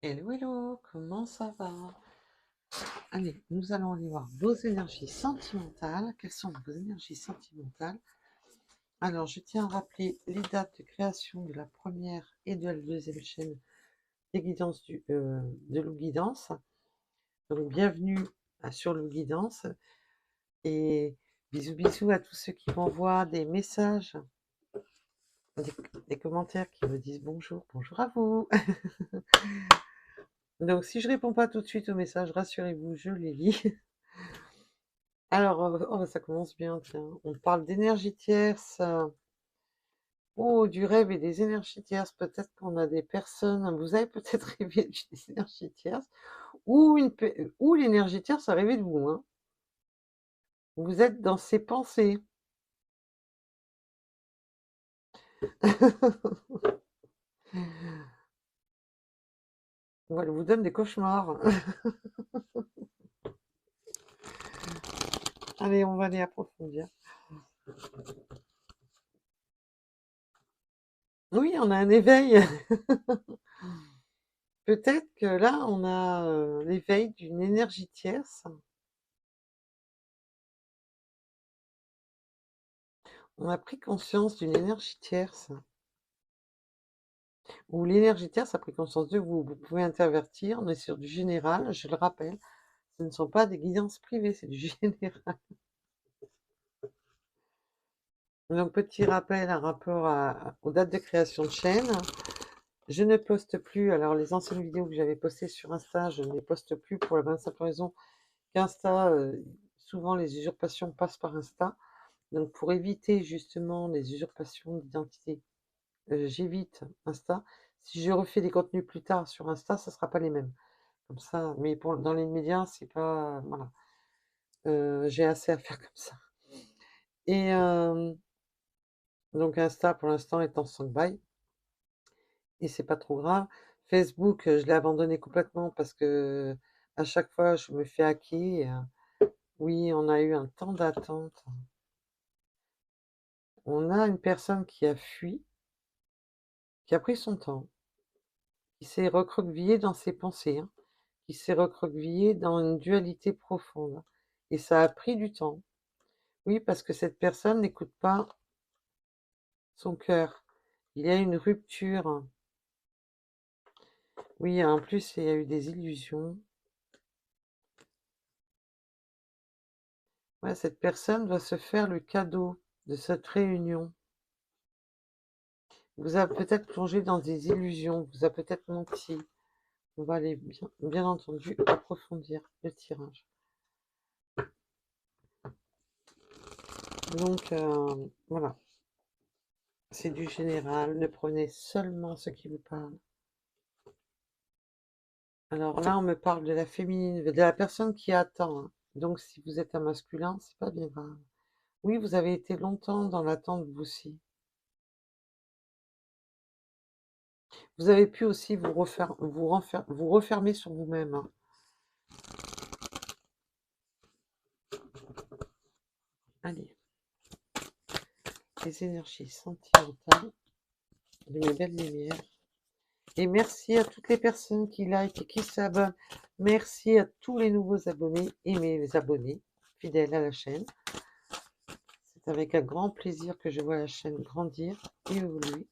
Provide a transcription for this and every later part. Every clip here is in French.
Hello, hello, comment ça va? Allez, nous allons aller voir vos énergies sentimentales. Quelles sont vos énergies sentimentales? Alors, je tiens à rappeler les dates de création de la première et de la deuxième chaîne des guidances de Lou Guidance. Donc, bienvenue sur Lou Guidance et bisous, bisous à tous ceux qui m'envoient des messages, des, des commentaires qui me disent bonjour, bonjour à vous. Donc, si je réponds pas tout de suite aux messages, rassurez-vous, je les lis. Alors, oh, ça commence bien, tiens. On parle d'énergie tierce. Oh, du rêve et des énergies tierces. Peut-être qu'on a des personnes. Vous avez peut-être rêvé des énergies tierces. Ou l'énergie tierce a rêvé de vous. Hein. Vous êtes dans ses pensées. Ou elle vous donne des cauchemars. Allez, on va aller approfondir. Oui, on a un éveil. Peut-être que là, on a l'éveil d'une énergie tierce. On a pris conscience d'une énergie tierce. Ou l'énergie tierce a pris conscience de vous. Vous pouvez intervertir, on est sur du général, je le rappelle. Ce ne sont pas des guidances privées, c'est du général. Donc, petit rappel, un rapport aux dates de création de chaîne. Je ne poste plus, alors les anciennes vidéos que j'avais postées sur Insta, je ne les poste plus pour la bonne simple raison qu'Insta, souvent les usurpations passent par Insta. Donc, pour éviter justement les usurpations d'identité, j'évite Insta. Si je refais des contenus plus tard sur Insta, ça ne sera pas les mêmes. Comme ça, mais dans les médias, c'est pas. Voilà. J'ai assez à faire comme ça. Et donc Insta pour l'instant est en stand-by. Et c'est pas trop grave. Facebook, je l'ai abandonné complètement parce que à chaque fois je me fais hacker. Oui, on a eu un temps d'attente. On a une personne qui a fui, qui a pris son temps, qui s'est recroquevillée dans ses pensées, hein, qui s'est recroquevillée dans une dualité profonde. Et ça a pris du temps. Oui, parce que cette personne n'écoute pas son cœur. Il y a une rupture. Oui, en plus, il y a eu des illusions. Ouais, cette personne doit se faire le cadeau de cette réunion. Vous a peut-être plongé dans des illusions, vous a peut-être menti. On va aller bien entendu approfondir le tirage. Donc, voilà. C'est du général. Ne prenez seulement ce qui vous parle. Alors là, on me parle de la féminine, de la personne qui attend. Hein. Donc, si vous êtes un masculin, c'est pas bien grave. Oui, vous avez été longtemps dans l'attente, vous aussi. Vous avez pu aussi vous refermer sur vous-même. Hein. Allez, les énergies sentimentales de mes belles lumières. Et merci à toutes les personnes qui like et qui s'abonnent. Merci à tous les nouveaux abonnés et mes abonnés fidèles à la chaîne. C'est avec un grand plaisir que je vois la chaîne grandir et évoluer.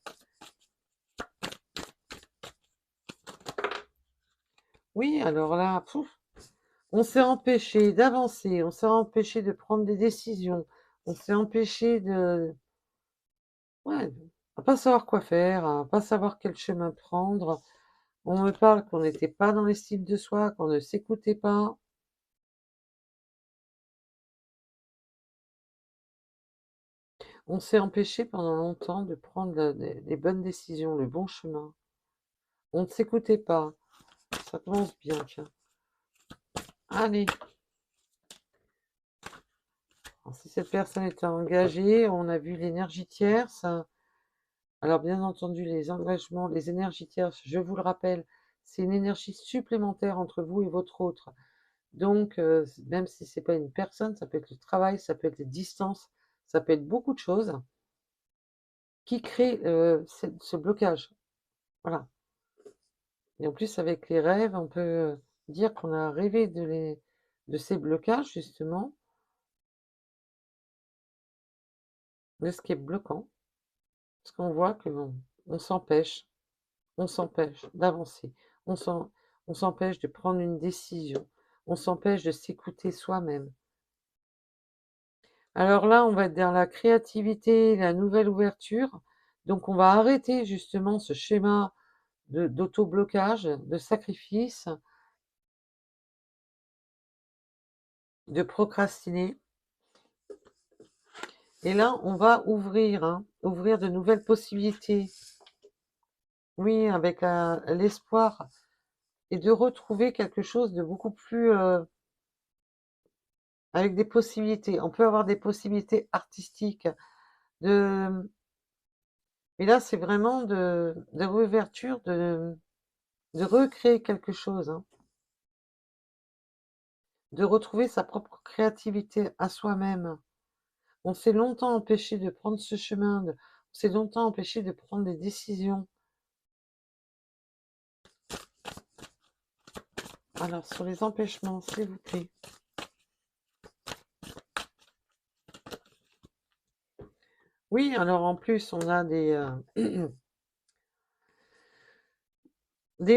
Oui, alors là, pouf, on s'est empêché d'avancer, on s'est empêché de prendre des décisions, on s'est empêché de... Ouais, à pas savoir quoi faire, à pas savoir quel chemin prendre. On me parle qu'on n'était pas dans l'estime de soi, qu'on ne s'écoutait pas. On s'est empêché pendant longtemps de prendre les bonnes décisions, le bon chemin. On ne s'écoutait pas. Ça commence bien, tiens. Allez. Alors, si cette personne était engagée, on a vu l'énergie tierce. Alors, bien entendu, les engagements, les énergies tierces, je vous le rappelle, c'est une énergie supplémentaire entre vous et votre autre. Donc, même si c'est pas une personne, ça peut être le travail, ça peut être les distances, ça peut être beaucoup de choses qui créent ce blocage. Voilà. Et en plus, avec les rêves, on peut dire qu'on a rêvé de ces blocages, justement, de ce qui est bloquant, parce qu'on voit qu'on on s'empêche d'avancer, on s'en- on s'empêche de prendre une décision, on s'empêche de s'écouter soi-même. Alors là, on va être dans la créativité, la nouvelle ouverture. Donc, on va arrêter justement ce schéma d'auto-blocage, de sacrifice, de procrastiner. Et là, on va ouvrir, hein, ouvrir de nouvelles possibilités. Oui, avec l'espoir et de retrouver quelque chose de beaucoup plus avec des possibilités. On peut avoir des possibilités artistiques. De... Mais là, c'est vraiment de réouverture, de recréer quelque chose, hein, de retrouver sa propre créativité à soi-même. On s'est longtemps empêché de prendre ce chemin, on s'est longtemps empêché de prendre des décisions. Alors, sur les empêchements, s'il vous plaît. Oui, alors en plus, on a des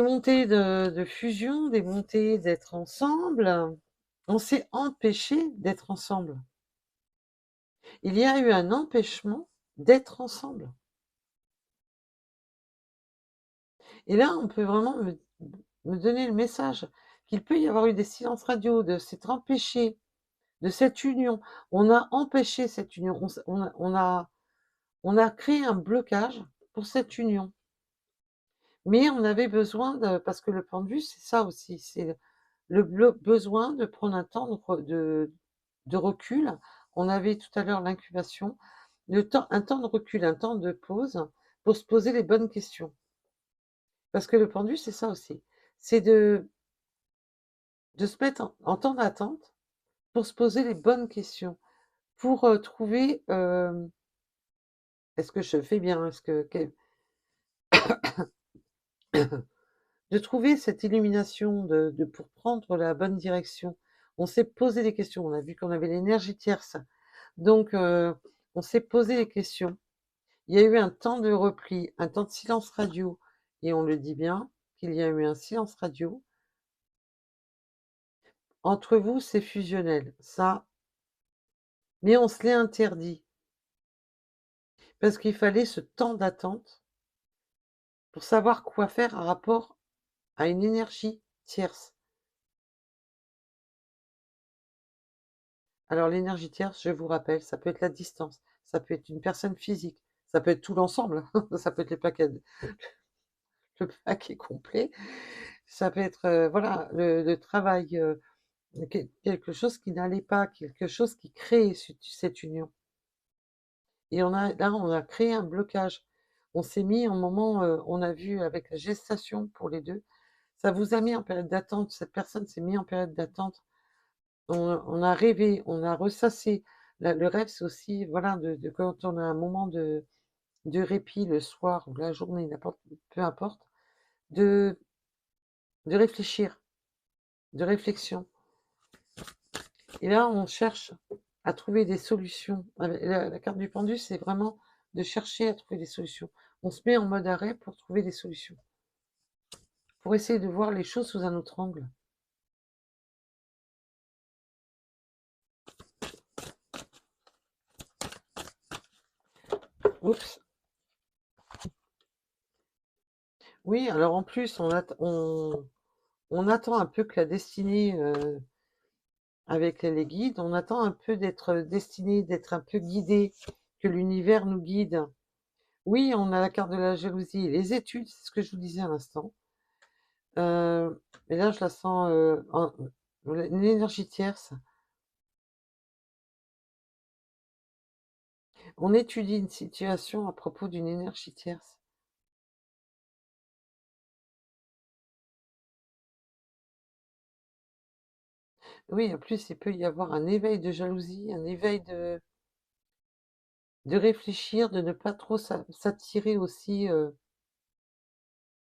montées de fusion, des montées d'être ensemble. On s'est empêché d'être ensemble. Il y a eu un empêchement d'être ensemble. Et là, on peut vraiment me donner le message qu'il peut y avoir eu des silences radio, de s'être empêché de cette union. On a empêché cette union. On a créé un blocage pour cette union. Mais on avait besoin de, parce que le pendu, c'est ça aussi, c'est besoin de prendre un temps de recul. On avait tout à l'heure l'incubation, un temps de recul, un temps de pause pour se poser les bonnes questions. Parce que le pendu, c'est ça aussi. C'est de se mettre en temps d'attente pour se poser les bonnes questions, pour trouver est-ce que je fais bien, de trouver cette illumination pour prendre la bonne direction. On s'est posé des questions, on a vu qu'on avait l'énergie tierce. Donc, on s'est posé des questions. Il y a eu un temps de repli, un temps de silence radio, et on le dit bien, qu'il y a eu un silence radio. Entre vous, c'est fusionnel, ça, mais on se l'est interdit, parce qu'il fallait ce temps d'attente pour savoir quoi faire en rapport à une énergie tierce. Alors l'énergie tierce, je vous rappelle, ça peut être la distance, ça peut être une personne physique, ça peut être tout l'ensemble, ça peut être le paquet complet, ça peut être voilà le travail, quelque chose qui n'allait pas, quelque chose qui crée cette union. Et on a créé un blocage. On s'est mis en moment, on a vu avec la gestation pour les deux, ça vous a mis en période d'attente, cette personne s'est mis en période d'attente. On a rêvé, on a ressassé. Le rêve, c'est aussi, voilà, de quand on a un moment de répit le soir ou la journée, n'importe, peu importe, de, de réfléchir, de réflexion. Et là, on cherche à trouver des solutions. La carte du pendu, c'est vraiment de chercher à trouver des solutions. On se met en mode arrêt pour trouver des solutions, pour essayer de voir les choses sous un autre angle. Oups. Oui, alors en plus, on attend un peu que la destinée, avec les guides, on attend un peu d'être destiné, d'être un peu guidé, que l'univers nous guide. Oui, on a la carte de la jalousie, les études, c'est ce que je vous disais à l'instant. Et là, je la sens une énergie tierce. On étudie une situation à propos d'une énergie tierce. Oui, en plus, il peut y avoir un éveil de jalousie, un éveil de réfléchir, de ne pas trop s'attirer aussi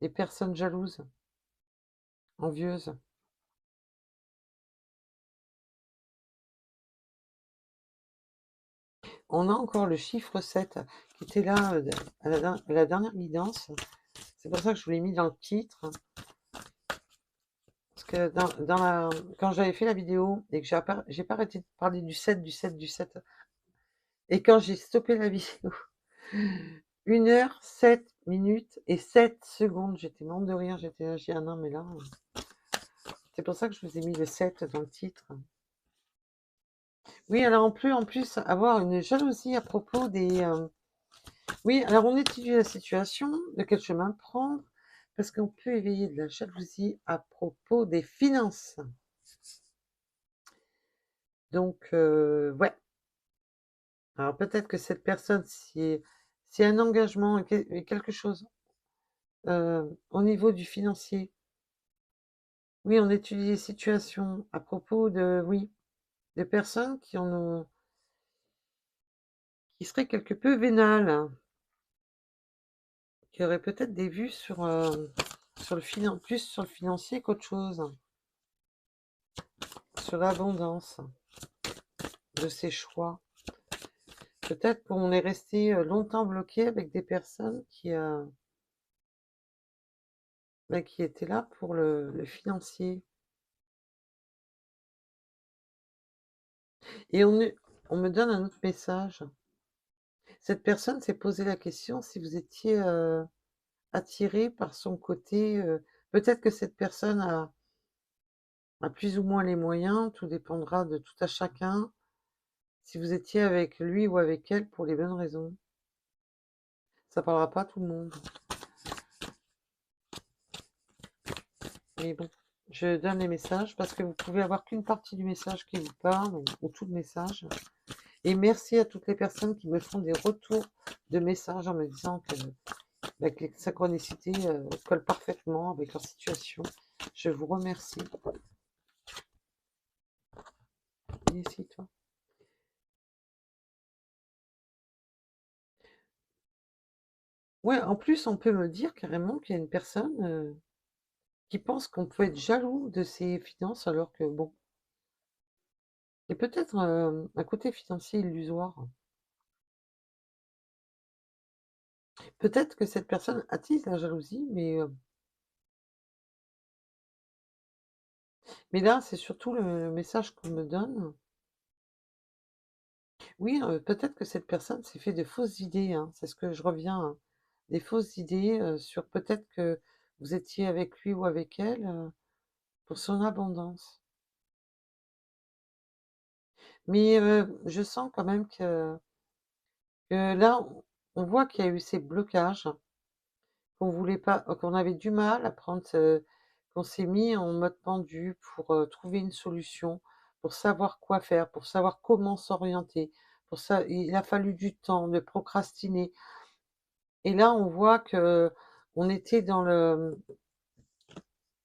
des personnes jalouses. envieuse. On a encore le chiffre 7 qui était là à la dernière guidance. C'est pour ça que je vous l'ai mis dans le titre. Parce que quand j'avais fait la vidéo et que j'ai pas arrêté de parler du 7, du 7, du 7, et quand j'ai stoppé la vidéo, 1 heure, 7 minutes et 7 secondes, j'étais morte de rire, j'étais là, j'ai dit, ah non, mais là, c'est pour ça que je vous ai mis le 7 dans le titre. Oui, alors en plus, avoir une jalousie à propos des... Oui, alors on étudie la situation, de quel chemin prendre, parce qu'on peut éveiller de la jalousie à propos des finances. Donc, ouais. Alors peut-être que cette personne, si un engagement et quelque chose au niveau du financier, oui, on étudie les situations à propos de, oui, de personnes qui en ont, qui seraient quelque peu vénales, hein, qui auraient peut-être des vues sur le plus sur le financier qu'autre chose, sur l'abondance de ses choix. Peut-être qu'on est resté longtemps bloqué avec des personnes qui étaient là pour le financier. Et on me donne un autre message. Cette personne s'est posé la question si vous étiez attiré par son côté. Peut-être que cette personne a plus ou moins les moyens, tout dépendra de tout à chacun, si vous étiez avec lui ou avec elle pour les bonnes raisons. Ça parlera pas à tout le monde. Mais bon, je donne les messages parce que vous pouvez avoir qu'une partie du message qui vous parle ou tout le message. Et merci à toutes les personnes qui me font des retours de messages en me disant que les synchronicités collent parfaitement avec leur situation. Je vous remercie. Et ici, toi. Ouais, en plus, on peut me dire carrément qu'il y a une personne qui pense qu'on peut être jaloux de ses finances alors que, bon, il y a peut-être un côté financier illusoire. Peut-être que cette personne attise la jalousie, mais là, c'est surtout le message qu'on me donne. Oui, peut-être que cette personne s'est fait de fausses idées, hein, c'est ce que je reviens, hein, des fausses idées sur peut-être que vous étiez avec lui ou avec elle pour son abondance. Mais je sens quand même que là, on voit qu'il y a eu ces blocages, qu'on voulait pas, qu'on avait du mal à prendre, qu'on s'est mis en mode pendu pour trouver une solution, pour savoir quoi faire, pour savoir comment s'orienter. Pour ça, il a fallu du temps, de procrastiner. Et là, on voit que on était dans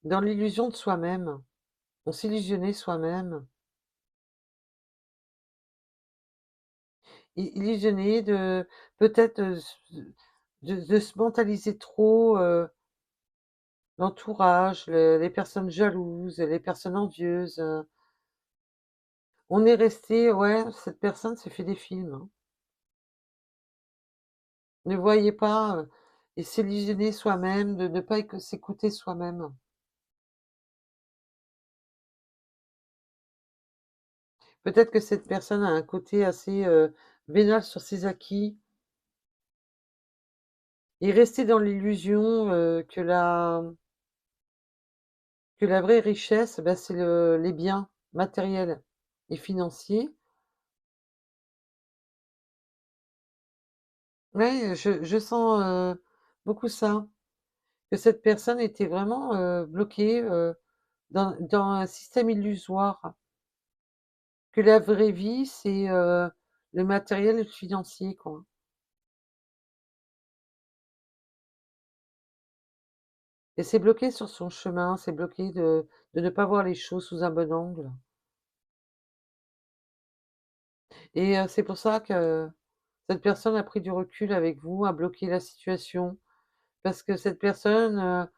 l'illusion de soi-même. On s'illusionnait soi-même. Illusionné de peut-être de se mentaliser trop l'entourage, les personnes jalouses, les personnes envieuses. On est resté, ouais, cette personne s'est fait des films, hein. Ne voyez pas et s'illusionner soi-même, de ne pas s'écouter soi-même. Peut-être que cette personne a un côté assez vénal sur ses acquis et rester dans l'illusion que la vraie richesse, bah, c'est les biens matériels et financiers. Ouais, je sens beaucoup ça, que cette personne était vraiment bloquée dans un système illusoire, que la vraie vie, c'est le matériel et le financier, quoi. Et c'est bloqué sur son chemin, c'est bloqué de ne pas voir les choses sous un bon angle. Et c'est pour ça que cette personne a pris du recul avec vous, a bloqué la situation, parce que cette personne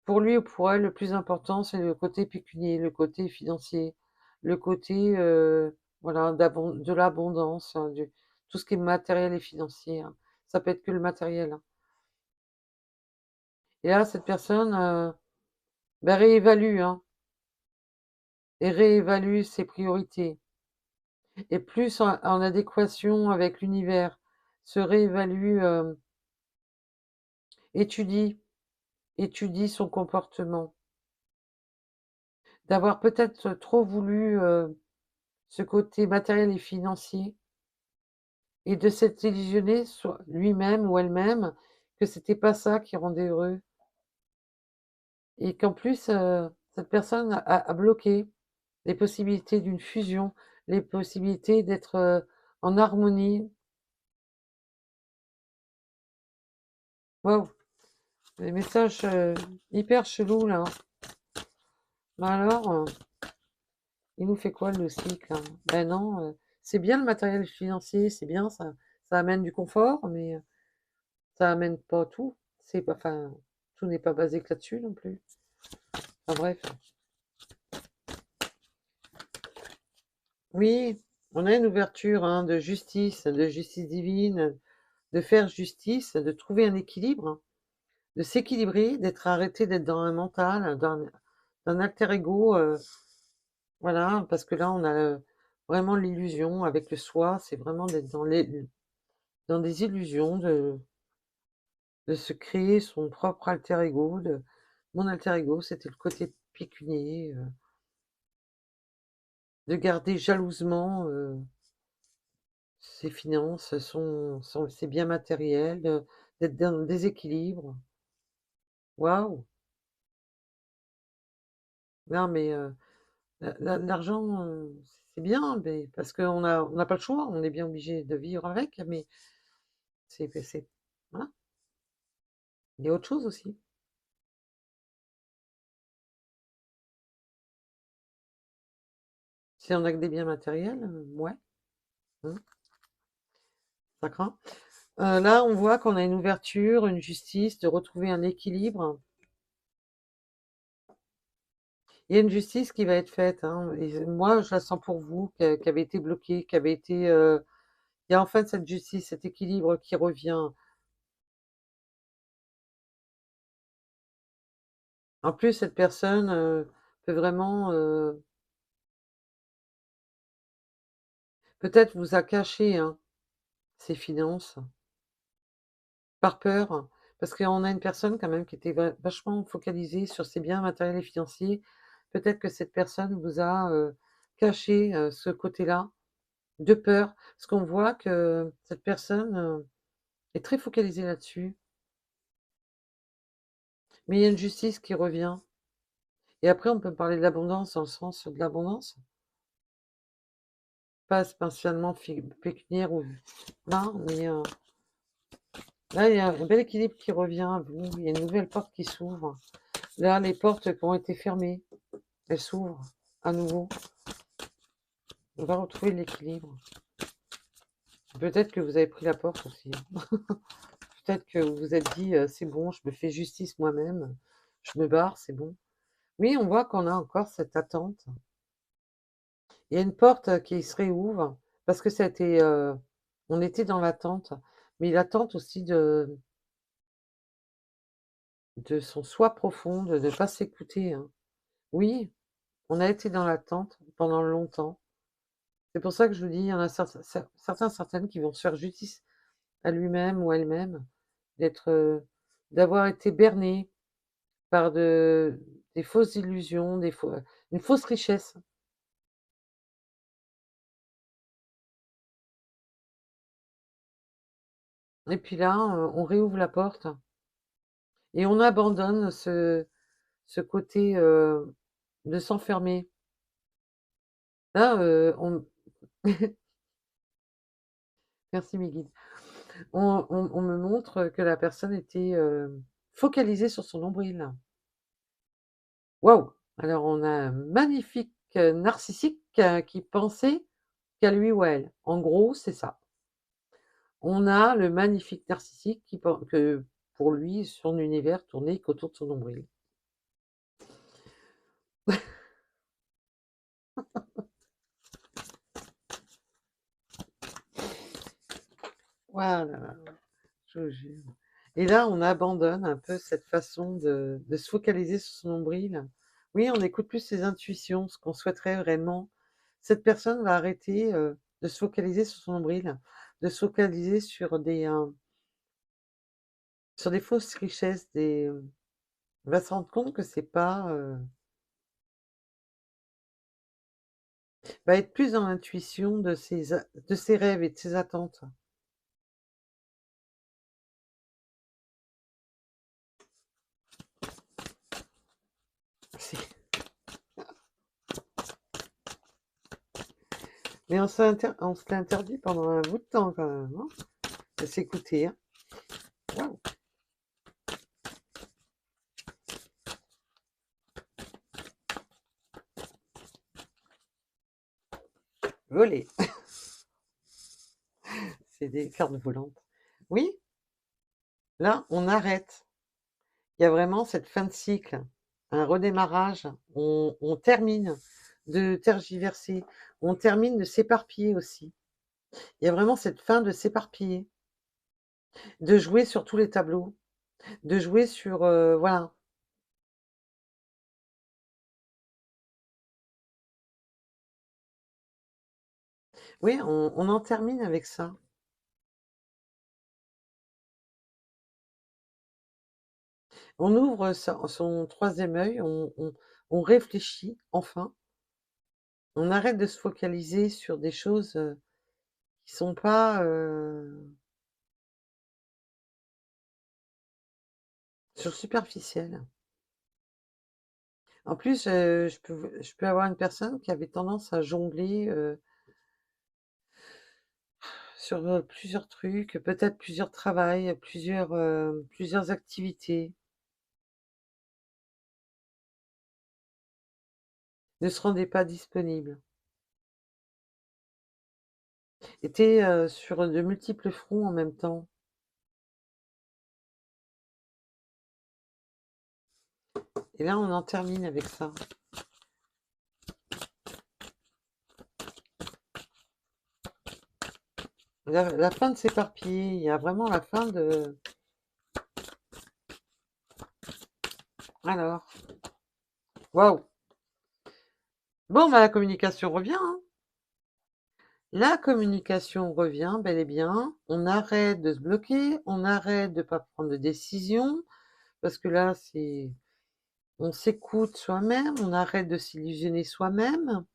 Pour lui ou pour elle, le plus important, c'est le côté pécunier, le côté financier, le côté, voilà, de l'abondance, du tout ce qui est matériel et financier, hein. Ça peut être que le matériel, hein. Et là, cette personne, bah, réévalue, hein, et réévalue ses priorités et plus en adéquation avec l'univers, se réévalue, étudie étudie son comportement. D'avoir peut-être trop voulu, ce côté matériel et financier et de s'être illusionné sur lui-même ou elle-même que c'était pas ça qui rendait heureux et qu'en plus, cette personne a bloqué les possibilités d'une fusion, les possibilités d'être, en harmonie. Waouh! Des messages, hyper chelous là, hein. Bah alors, il nous fait quoi le cycle, là? Ben non, c'est bien le matériel financier, c'est bien, ça amène du confort, mais ça amène pas tout. C'est pas, enfin, tout n'est pas basé que là-dessus non plus. Enfin bref. Oui, on a une ouverture, hein, de justice divine, de faire justice, de trouver un équilibre, hein, de s'équilibrer, d'être arrêté d'être dans un mental, d'un alter ego, voilà, parce que là on a, vraiment l'illusion avec le soi, c'est vraiment d'être dans des illusions, de se créer son propre alter ego, mon alter ego, c'était le côté pécunier, de garder jalousement, ses finances, ses biens matériels, d'être dans le déséquilibre. Waouh! Non mais, l'argent, c'est bien, mais parce qu'on n'a pas le choix, on est bien obligé de vivre avec, mais c'est voilà, il y a autre chose aussi. Si on a que des biens matériels, mouais, mmh, ça craint. Là, on voit qu'on a une ouverture, une justice, de retrouver un équilibre. Il y a une justice qui va être faite, hein, et moi, je la sens pour vous, qui avait été bloquée, qui avait été, il y a enfin cette justice, cet équilibre qui revient. En plus, cette personne, peut vraiment, peut-être vous a caché, hein, ses finances, par peur, parce qu'on a une personne quand même qui était vachement focalisée sur ses biens matériels et financiers. Peut-être que cette personne vous a, caché, ce côté-là, de peur. Parce qu'on voit que cette personne, est très focalisée là-dessus. Mais il y a une justice qui revient. Et après, on peut parler de l'abondance dans le sens de l'abondance, pas spécialement pécuniaire ou là, mais là, il y a un bel équilibre qui revient à vous. Il y a une nouvelle porte qui s'ouvre. Là, les portes qui ont été fermées, elles s'ouvrent à nouveau. On va retrouver l'équilibre. Peut-être que vous avez pris la porte aussi, hein. Peut-être que vous vous êtes dit, c'est bon, je me fais justice moi-même, je me barre, c'est bon. Oui, on voit qu'on a encore cette attente. Il y a une porte, qui se réouvre parce que ça a été, on était dans l'attente, mais l'attente aussi de son soi profond, de ne pas s'écouter, hein. Oui, on a été dans l'attente pendant longtemps. C'est pour ça que je vous dis, il y en a certaines qui vont se faire justice à lui-même ou elle-même, d'être, d'avoir été berné par des fausses illusions, une fausse richesse. Et puis là, on réouvre la porte et on abandonne ce côté, de s'enfermer. Là, merci mes guides. On me montre que la personne était, focalisée sur son nombril. Waouh! Alors on a un magnifique, narcissique, qui pensait qu'à lui ou à elle. En gros, c'est ça. On a le magnifique narcissique qui pen que pour lui, son univers tournait qu'autour de son nombril. Voilà, je vous jure. Et là, on abandonne un peu cette façon de se focaliser sur son nombril. Oui, on écoute plus ses intuitions, ce qu'on souhaiterait réellement. Cette personne va arrêter, de se focaliser sur son nombril, de se focaliser sur des fausses richesses, on va se rendre compte que c'est pas, va être plus dans l'intuition de ses rêves et de ses attentes. C'est mais on se l'est interdit pendant un bout de temps quand même, hein, de s'écouter, hein. Waouh! Voler, c'est des cartes volantes. Oui, là, on arrête. Il y a vraiment cette fin de cycle, un redémarrage. On termine de tergiverser, on termine de s'éparpiller aussi. Il y a vraiment cette fin de s'éparpiller, de jouer sur tous les tableaux, de jouer sur, voilà. Oui, on en termine avec ça. On ouvre son 3e œil, on réfléchit enfin, on arrête de se focaliser sur des choses, qui sont pas, sur superficielles. En plus, je peux avoir une personne qui avait tendance à jongler, sur, plusieurs trucs, peut-être plusieurs travails, plusieurs activités, ne se rendait pas disponible, était, sur de multiples fronts en même temps. Et là, on en termine avec ça. La fin de s'éparpiller, il y a vraiment la fin de alors, waouh! Bon, bah, la communication revient, hein. La communication revient bel et bien. On arrête de se bloquer, on arrête de pas prendre de décision, parce que là, on s'écoute soi-même, on arrête de s'illusionner soi-même,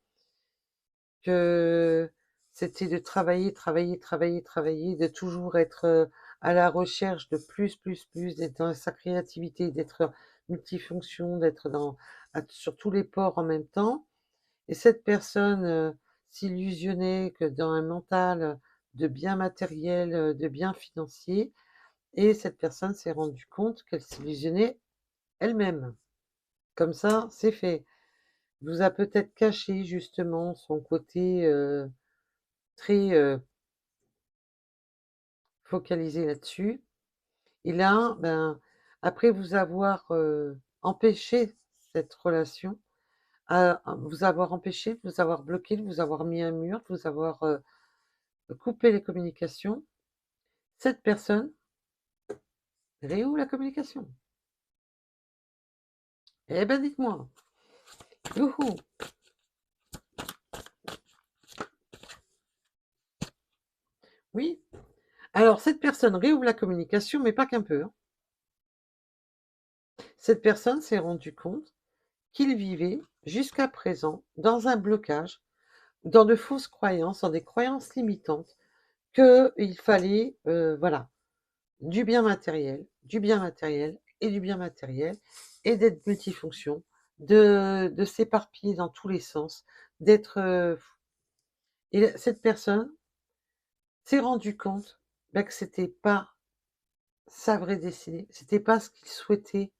que c'était de travailler, travailler, travailler, travailler, de toujours être, à la recherche de plus, plus, plus, d'être dans sa créativité, d'être multifonction, d'être sur tous les ports en même temps. Et cette personne, s'illusionnait que dans un mental, de bien matériel, de bien financier, et cette personne s'est rendue compte qu'elle s'illusionnait elle-même. Comme ça, c'est fait. Vous a peut-être caché justement son côté, très, focalisé là-dessus. Et là, ben, après vous avoir, empêché cette relation, vous avoir empêché, de vous avoir bloqué, de vous avoir mis un mur, de vous avoir, coupé les communications, cette personne réouvre la communication. Eh ben, dites-moi. Youhou! Oui. Alors cette personne réouvre la communication, mais pas qu'un peu, hein. Cette personne s'est rendue compte qu'il vivait jusqu'à présent dans un blocage, dans de fausses croyances, dans des croyances limitantes, qu'il fallait, voilà, du bien matériel, du bien matériel et du bien matériel, et d'être multifonction, de s'éparpiller dans tous les sens, d'être, et cette personne s'est rendue compte, bah, que c'était pas sa vraie destinée, c'était pas ce qu'il souhaitait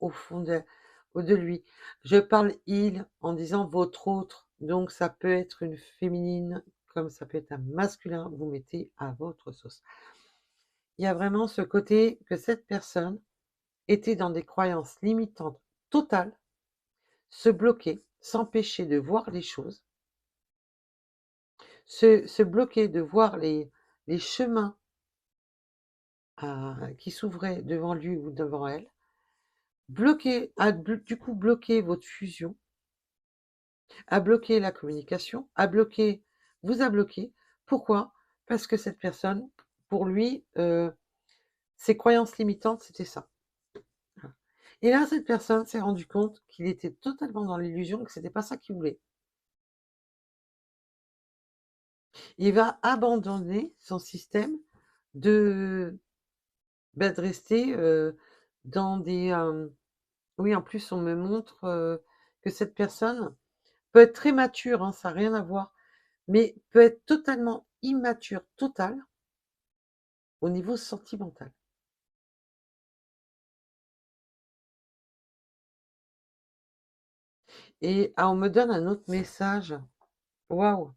au fond de lui. Je parle «il» en disant «votre autre», donc ça peut être une féminine comme ça peut être un masculin, vous mettez à votre sauce. Il y a vraiment ce côté que cette personne était dans des croyances limitantes totales, se bloquer, s'empêcher de voir les choses, se bloquer de voir les chemins qui s'ouvrait devant lui ou devant elle, du coup bloqué votre fusion, a bloqué la communication, vous a bloqué. Pourquoi? Parce que cette personne, pour lui, ses croyances limitantes, c'était ça. Voilà. Et là, cette personne s'est rendu compte qu'il était totalement dans l'illusion, que c'était pas ça qu'il voulait. Il va abandonner son système de, de rester dans des... oui, en plus, on me montre que cette personne peut être très mature, hein, ça n'a rien à voir, mais peut être totalement immature, total, au niveau sentimental. Et on me donne un autre message. Waouh!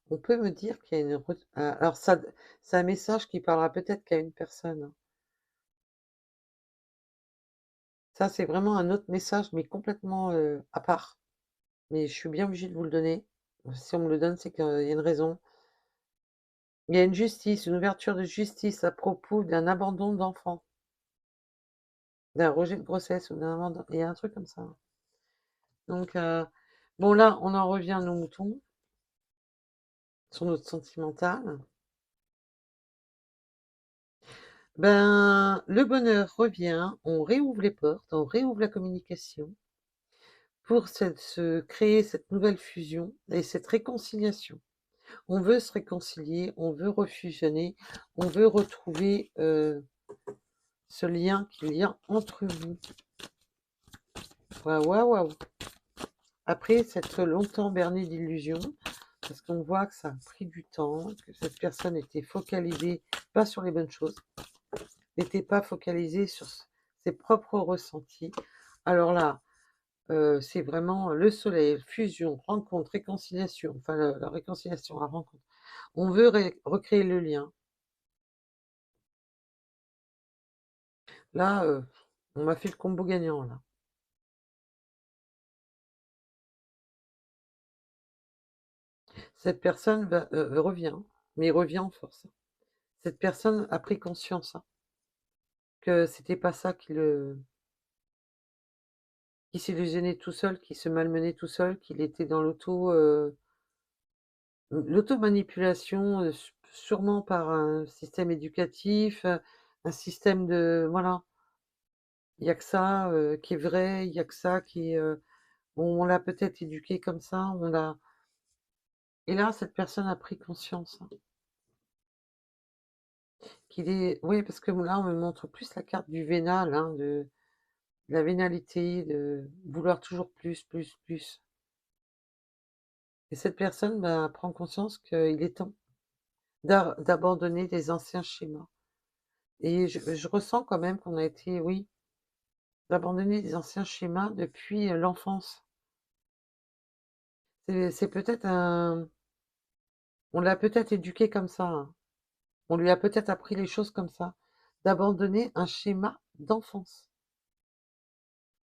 On peut me dire qu'il y a une... alors ça, c'est un message qui parlera peut-être qu'à une personne, hein. Ça, c'est vraiment un autre message, mais complètement à part. Mais je suis bien obligée de vous le donner. Si on me le donne, c'est qu'il y a une raison. Il y a une justice, une ouverture de justice à propos d'un abandon d'enfant, d'un rejet de grossesse ou d'un abandon. Il y a un truc comme ça. Donc, bon, là, on en revient à nos moutons, sur notre sentimental. Ben, le bonheur revient, on réouvre les portes, on réouvre la communication pour se créer cette nouvelle fusion et cette réconciliation. On veut se réconcilier, on veut refusionner, on veut retrouver ce lien qu'il y a entre vous. Waouh, waouh, waouh. Après s'être longtemps berné d'illusions, parce qu'on voit que ça a pris du temps, que cette personne était focalisée pas sur les bonnes choses, n'était pas focalisée sur ses propres ressentis. Alors là, c'est vraiment le soleil, fusion, rencontre, réconciliation, enfin la réconciliation, la rencontre. On veut recréer le lien. Là, on m'a fait le combo gagnant, là. Cette personne revient, mais revient en force. Cette personne a pris conscience, hein, que c'était pas ça qui s'illusionnait tout seul, qui se malmenait tout seul, qu'il était dans l'automanipulation, sûrement par un système éducatif, un système de voilà, il y a que ça, qui est vrai, il y a que ça qui est, on l'a peut-être éduqué comme ça, on l'a et là, cette personne a pris conscience, hein, qu'il est oui, parce que là, on me montre plus la carte du vénal, hein, de la vénalité, de vouloir toujours plus, plus, plus. Et cette personne, bah, prend conscience qu'il est temps d'abandonner les anciens schémas. Et je ressens quand même qu'on a été, oui, d'abandonner les anciens schémas depuis l'enfance. C'est peut-être un... On l'a peut-être éduqué comme ça, hein. On lui a peut-être appris les choses comme ça. D'abandonner un schéma d'enfance.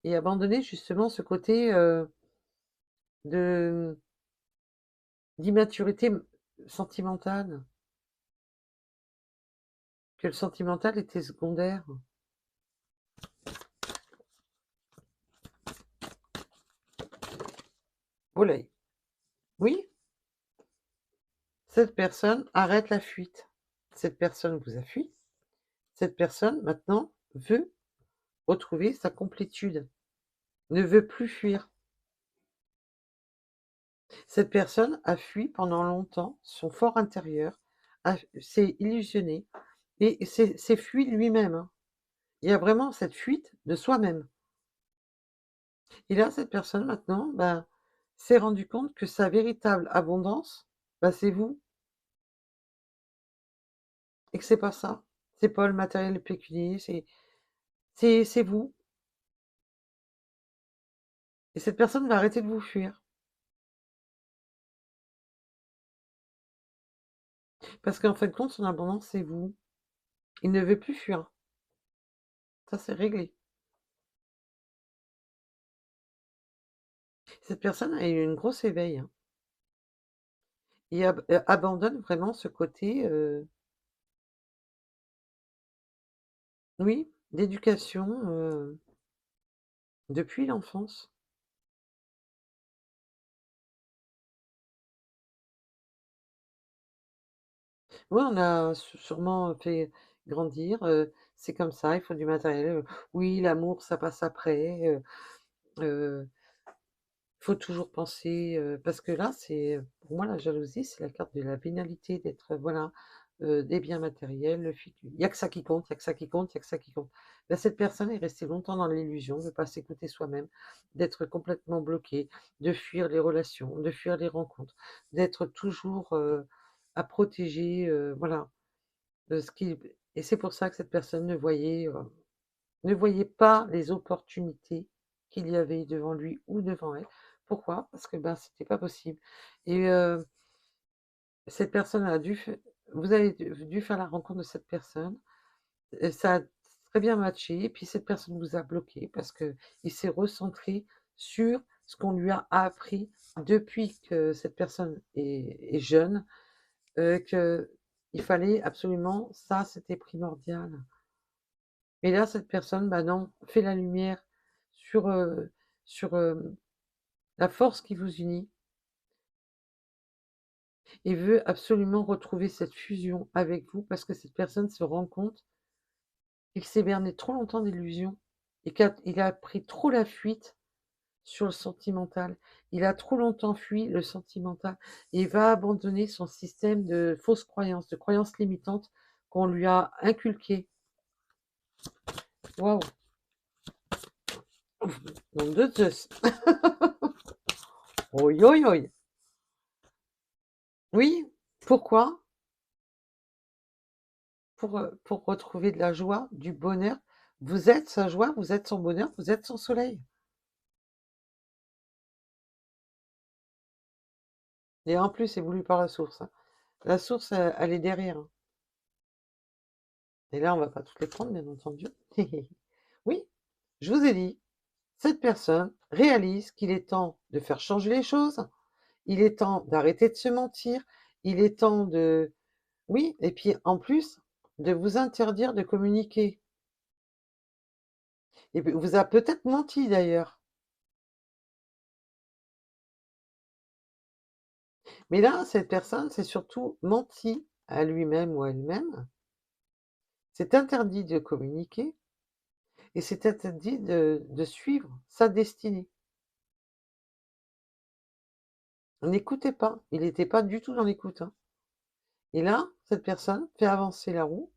Et abandonner justement ce côté de d'immaturité sentimentale. Que le sentimental était secondaire. Olé. Oui, cette personne arrête la fuite. Cette personne vous a fui. Cette personne, maintenant, veut retrouver sa complétude, ne veut plus fuir. Cette personne a fui pendant longtemps son fort intérieur, s'est illusionné et s'est fui lui-même, hein. Il y a vraiment cette fuite de soi-même. Et là, cette personne, maintenant, ben, s'est rendu compte que sa véritable abondance, ben, c'est vous, et que c'est pas ça. C'est pas le matériel pécunier, c'est vous. Et cette personne va arrêter de vous fuir. Parce qu'en fin de compte, son abondance, c'est vous. Il ne veut plus fuir. Ça, c'est réglé. Cette personne a eu une grosse éveil, hein. et abandonne vraiment ce côté, oui, d'éducation, depuis l'enfance. Oui, on a sûrement fait grandir, c'est comme ça, il faut du matériel, oui, l'amour, ça passe après, heu faut toujours penser, parce que là, c'est, pour moi, la jalousie, c'est la carte de la vénalité, d'être, voilà, des biens matériels, le fait il y a que ça qui compte, il y a que ça qui compte, il y a que ça qui compte. Bah, cette personne est restée longtemps dans l'illusion de ne pas s'écouter soi-même, d'être complètement bloquée, de fuir les relations, de fuir les rencontres, d'être toujours, à protéger, voilà, ce qui et c'est pour ça que cette personne ne voyait pas les opportunités qu'il y avait devant lui ou devant elle. Pourquoi? Parce que, ben, c'était pas possible et cette personne a dû f vous avez dû faire la rencontre de cette personne, ça a très bien matché et puis cette personne vous a bloqué parce qu'il s'est recentré sur ce qu'on lui a appris depuis que cette personne est jeune, qu'il fallait absolument ça, c'était primordial. Et là, cette personne, bah non, fait la lumière sur, sur, la force qui vous unit et veut absolument retrouver cette fusion avec vous parce que cette personne se rend compte qu'il s'est berné trop longtemps d'illusions et qu'il a pris trop la fuite sur le sentimental. Il a trop longtemps fui le sentimental et va abandonner son système de fausses croyances, de croyances limitantes qu'on lui a inculquées. Waouh! Nom de Zeus! Oi, oi, oi! Oui, pourquoi? Pour retrouver de la joie, du bonheur. Vous êtes sa joie, vous êtes son bonheur, vous êtes son soleil. Et en plus, c'est voulu par la source, hein. La source, elle est derrière, hein. Et là, on va pas toutes les prendre, bien entendu. Oui, je vous ai dit, cette personne réalise qu'il est temps de faire changer les choses. Il est temps d'arrêter de se mentir. Il est temps de... Oui, et puis en plus, de vous interdire de communiquer. Et puis, vous a peut-être menti d'ailleurs. Mais là, cette personne s'est surtout menti à lui-même ou à elle-même, c'est interdit de communiquer et c'est interdit de suivre sa destinée. N'écoutez pas, il n'était pas du tout dans l'écoute, hein. Et là, cette personne fait avancer la roue,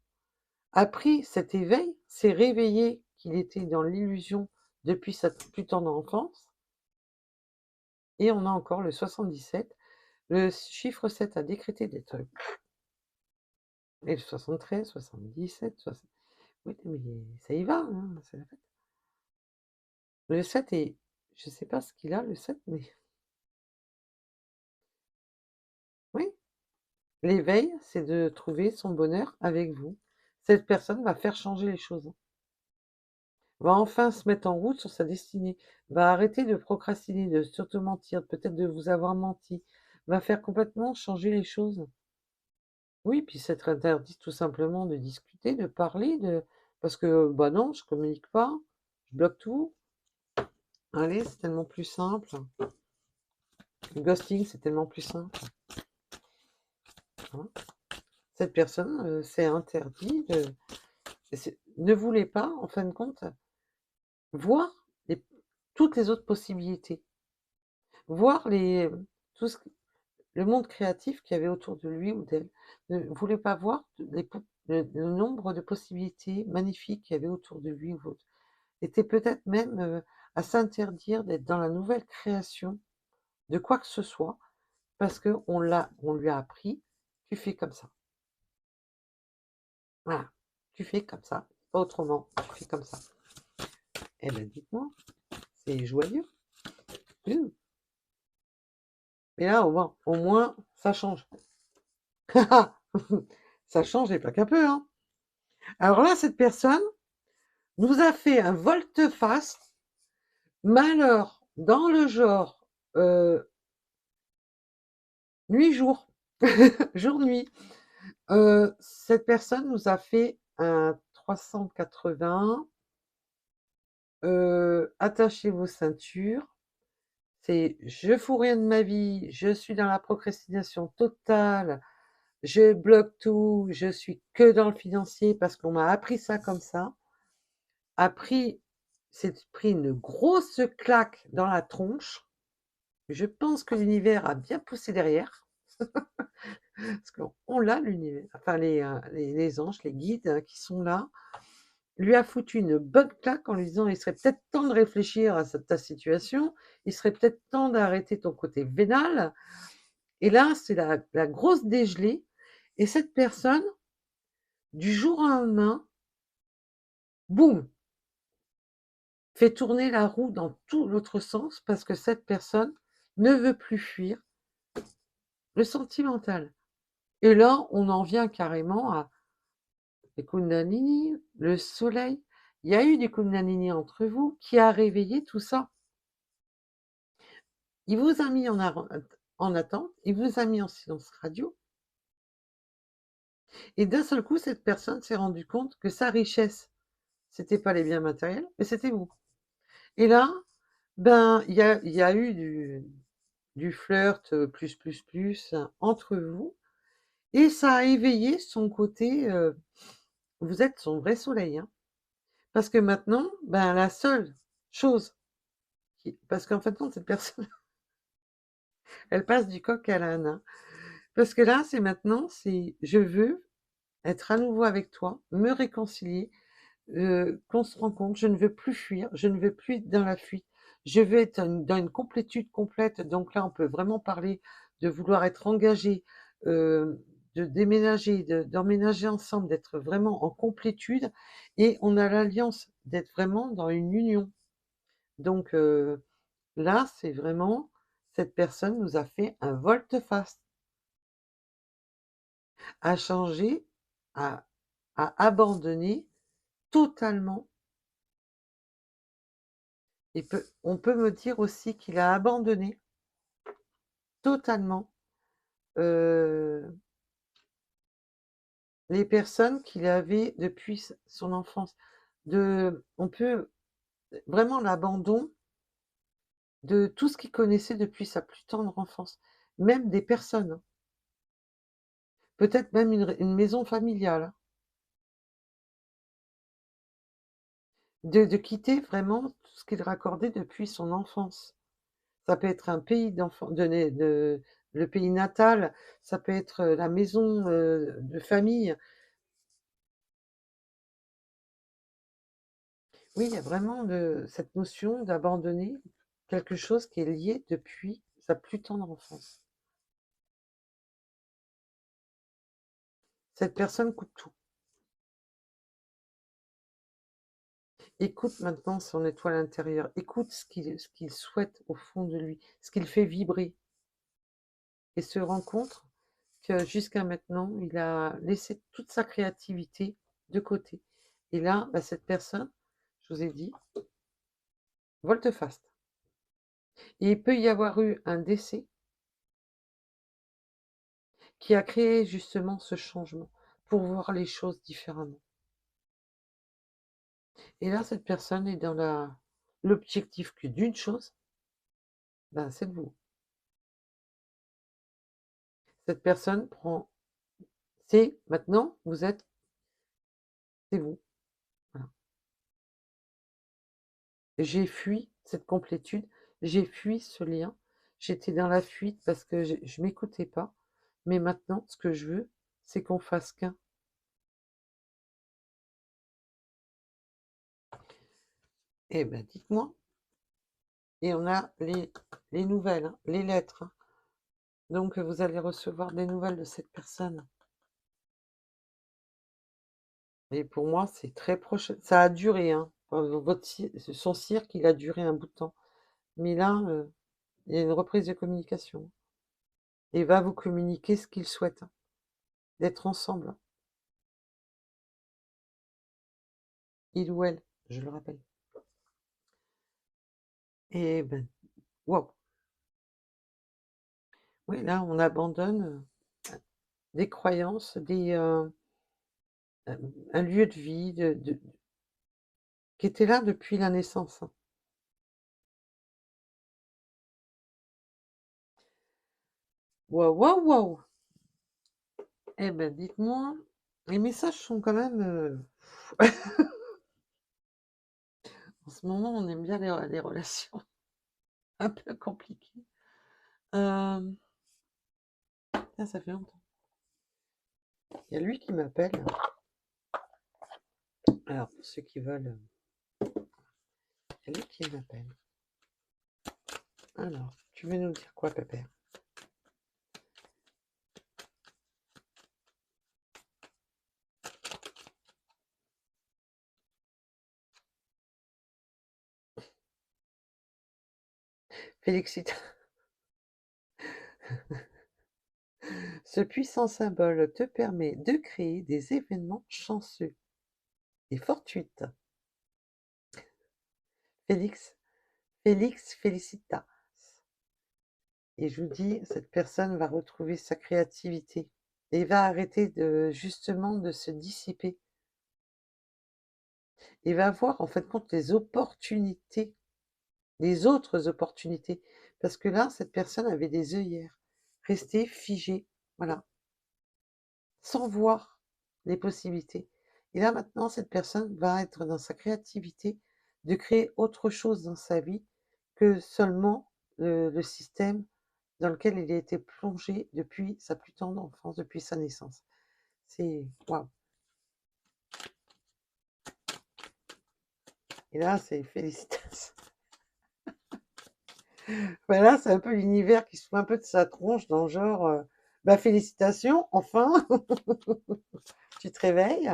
a pris cet éveil, s'est réveillé qu'il était dans l'illusion depuis sa plus tendre enfance, et on a encore le 77. Le chiffre 7 a décrété d'être... Et le 73, 77, 60... Oui, mais ça y va, hein, c'est la fête. Le 7 est... Je sais pas ce qu'il a, le 7, mais oui. L'éveil, c'est de trouver son bonheur avec vous. Cette personne va faire changer les choses, hein. Va enfin se mettre en route sur sa destinée. Va arrêter de procrastiner, de s'auto-mentir, peut-être de vous avoir menti. Va faire complètement changer les choses. Oui, puis s'être interdit tout simplement de discuter, de parler, parce que, bah non, je communique pas, je bloque tout. Allez, c'est tellement plus simple. Le ghosting, c'est tellement plus simple, hein. Cette personne, s'est interdit de ne voulait pas, en fin de compte, voir les toutes les autres possibilités, voir tout ce le monde créatif qu'il y avait autour de lui ou d'elle. Ne voulait pas voir le nombre de possibilités magnifiques qu'il y avait autour de lui ou autre. Était peut-être même, à s'interdire d'être dans la nouvelle création de quoi que ce soit, parce qu'on lui a appris: «Tu fais comme ça». Voilà, tu fais comme ça, pas autrement, tu fais comme ça. Eh ben, dites-moi, c'est joyeux. Mmh. Mais là, au moins, ça change. Ça change et pas qu'un peu, hein. Alors là, cette personne nous a fait un volte-face, malheur dans le genre nuit-jour. Jour-nuit. Cette personne nous a fait un 380. Attachez vos ceintures. C'est: «Je fous rien de ma vie, je suis dans la procrastination totale, je bloque tout, je suis que dans le financier parce qu'on m'a appris ça comme ça». S'est pris une grosse claque dans la tronche. Je pense que l'univers a bien poussé derrière, parce qu'on l'a l'univers, enfin les anges, les guides, qui sont là, lui a foutu une bonne claque en lui disant: «Il serait peut-être temps de réfléchir à ta situation, il serait peut-être temps d'arrêter ton côté vénal». Et là, c'est la grosse dégelée, et cette personne, du jour au lendemain, boum, fait tourner la roue dans tout l'autre sens, parce que cette personne ne veut plus fuir le sentimental. Et là, on en vient carrément à les Kundalini, le soleil. Il y a eu du Kundalini entre vous qui a réveillé tout ça. Il vous a mis en attente, il vous a mis en silence radio, et d'un seul coup, cette personne s'est rendue compte que sa richesse, c'était pas les biens matériels, mais c'était vous. Et là, ben, il y a eu du flirt, plus, entre vous, et ça a éveillé son côté, vous êtes son vrai soleil, hein. Parce que maintenant, ben, la seule chose parce qu'en fait, non, cette personne, elle passe du coq à l'âne, hein. Parce que là, c'est maintenant, c'est: «Je veux être à nouveau avec toi, me réconcilier, qu'on se rencontre, je ne veux plus fuir, je ne veux plus être dans la fuite, je veux être dans une complétude complète». Donc là, on peut vraiment parler de vouloir être engagé, de déménager, d'emménager ensemble, d'être vraiment en complétude, et on a l'alliance d'être vraiment dans une union. Donc là, c'est vraiment, cette personne nous a fait un volte-face, a changé, a abandonné totalement. Et on peut me dire aussi qu'il a abandonné totalement, heu, les personnes qu'il avait depuis son enfance. On peut vraiment l'abandon de tout ce qu'il connaissait depuis sa plus tendre enfance, même des personnes, hein. Peut-être même une maison familiale, hein. De quitter vraiment tout ce qu'il raccordait depuis son enfance. Ça peut être un pays d'enfant, de le pays natal, ça peut être, la maison, de famille. Oui, il y a vraiment cette notion d'abandonner quelque chose qui est lié depuis sa plus tendre enfance. Cette personne coupe tout. Écoute maintenant son étoile intérieure, écoute ce qu'il souhaite au fond de lui, ce qu'il fait vibrer, et se rend compte que jusqu'à maintenant, il a laissé toute sa créativité de côté. Et là, bah, cette personne, je vous ai dit, volte-face. Et il peut y avoir eu un décès qui a créé justement ce changement pour voir les choses différemment. Et là, cette personne est dans l'objectif que d'une chose, ben, c'est de vous. Cette personne prend, c'est maintenant, c'est vous. Voilà. J'ai fui cette complétude, j'ai fui ce lien, j'étais dans la fuite parce que je m'écoutais pas, mais maintenant, ce que je veux, c'est qu'on fasse qu'un. Eh ben, dites-moi. Et on a les nouvelles, hein, les lettres, hein. Donc, vous allez recevoir des nouvelles de cette personne. Et pour moi, c'est très proche. Ça a duré, hein. Enfin, son cirque, il a duré un bout de temps. Mais là, il y a une reprise de communication. Et il va vous communiquer ce qu'il souhaite, hein, d'être ensemble, hein. Il ou elle, je le rappelle. Et ben, waouh. Oui, là, on abandonne. des croyances, un lieu de vie qui était là depuis la naissance, hein. Waouh, waouh, waouh! Eh ben, dites-moi, les messages sont quand même, en ce moment, on aime bien les relations un peu compliquées. Tiens, ça fait longtemps. Il y a lui qui m'appelle. Alors, pour ceux qui veulent, il y a lui qui m'appelle. Alors, tu veux nous dire quoi, Pépère? Félicite. Ce puissant symbole te permet de créer des événements chanceux et fortuites. Félix, Félix félicita. Et je vous dis, cette personne va retrouver sa créativité et va arrêter justement de se dissiper et va voir en fait compte les opportunités, les autres opportunités. Parce que là, cette personne avait des œillères, restée figée, voilà, sans voir les possibilités. Et là maintenant, cette personne va être dans sa créativité de créer autre chose dans sa vie que seulement le système dans lequel il a été plongé depuis sa plus tendre enfance, depuis sa naissance. C'est waouh! Et là, c'est félicitations. Voilà, c'est un peu l'univers qui se fout un peu de sa tronche dans le genre, bah félicitations, enfin, tu te réveilles.